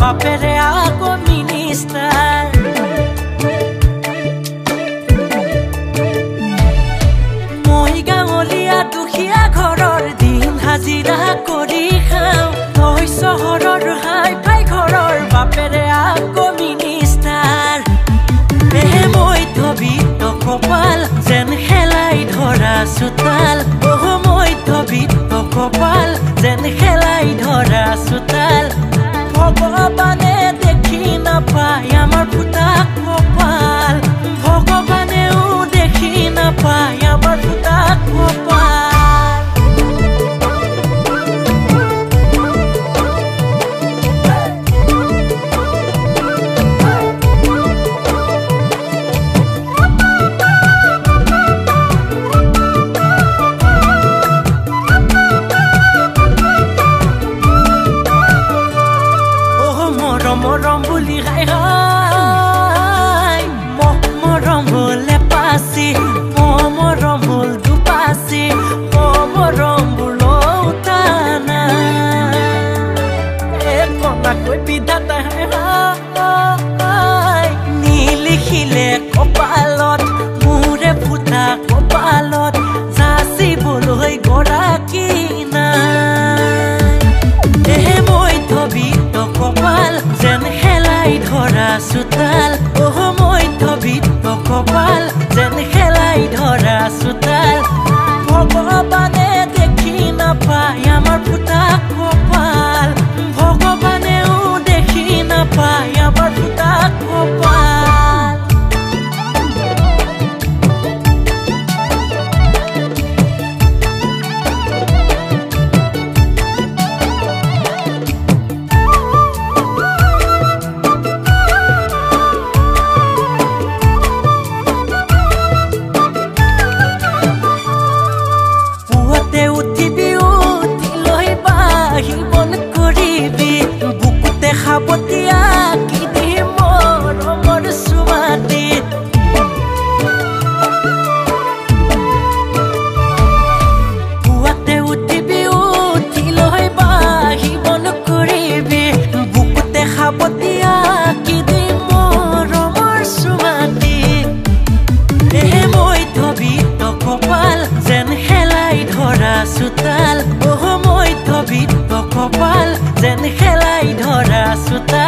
বাপেৰে আকৌ মিনিষ্টাৰ মই গাঁৱলীয়া দুখীয়া ঘৰৰ দিন হাজিৰা কৰি খাওঁ তই চহৰৰ হাই ফাই ঘৰৰ বাপেৰে আকৌ মিনিষ্টাৰ মই ধবিত কপাল যেন খেলাই ধৰা চোতাল মই ধবিত কপাল যেন খেলাই ধৰা চোতাল ভগৱানে দেখি নাপায় আমাৰ ফুটা কপাল ভগৱানেও দেখি নাপায় আমাৰ ফুটা কপাল মৰম বুলি গাই মৰম হলে পাছি মৰম হল দুপাছি মৰম বুলৌতানা কনাকৈ বিধাতা নিলিখিলে কপালত মোৰে ফুটা কপালত যাচিবলৈ গৰাকী নাই মই ধবিত কপাল যেন খেলাই ধৰা চোতাল মই ধবিত কপাল যেন খেলাই ধৰা চোতাল ভগৱানে দেখি নাপায় আমাৰ ফুটা কপাল ভগৱানেও দেখি নাপায় আমাৰ ফুটা কপাল খাবতীয়া কি দি মৰমৰ চুমাতি পুৱাতে উঠিবি উঠি লৈ বাহিব নকৰিবি বুকুতে খাবতীয়া কি দি মৰমৰ চুমাতি মই ধবিত কপাল যেন খেলাই ধৰা চোতাল মই ধবিত কপাল যেন খেলাই ধৰা চোতাল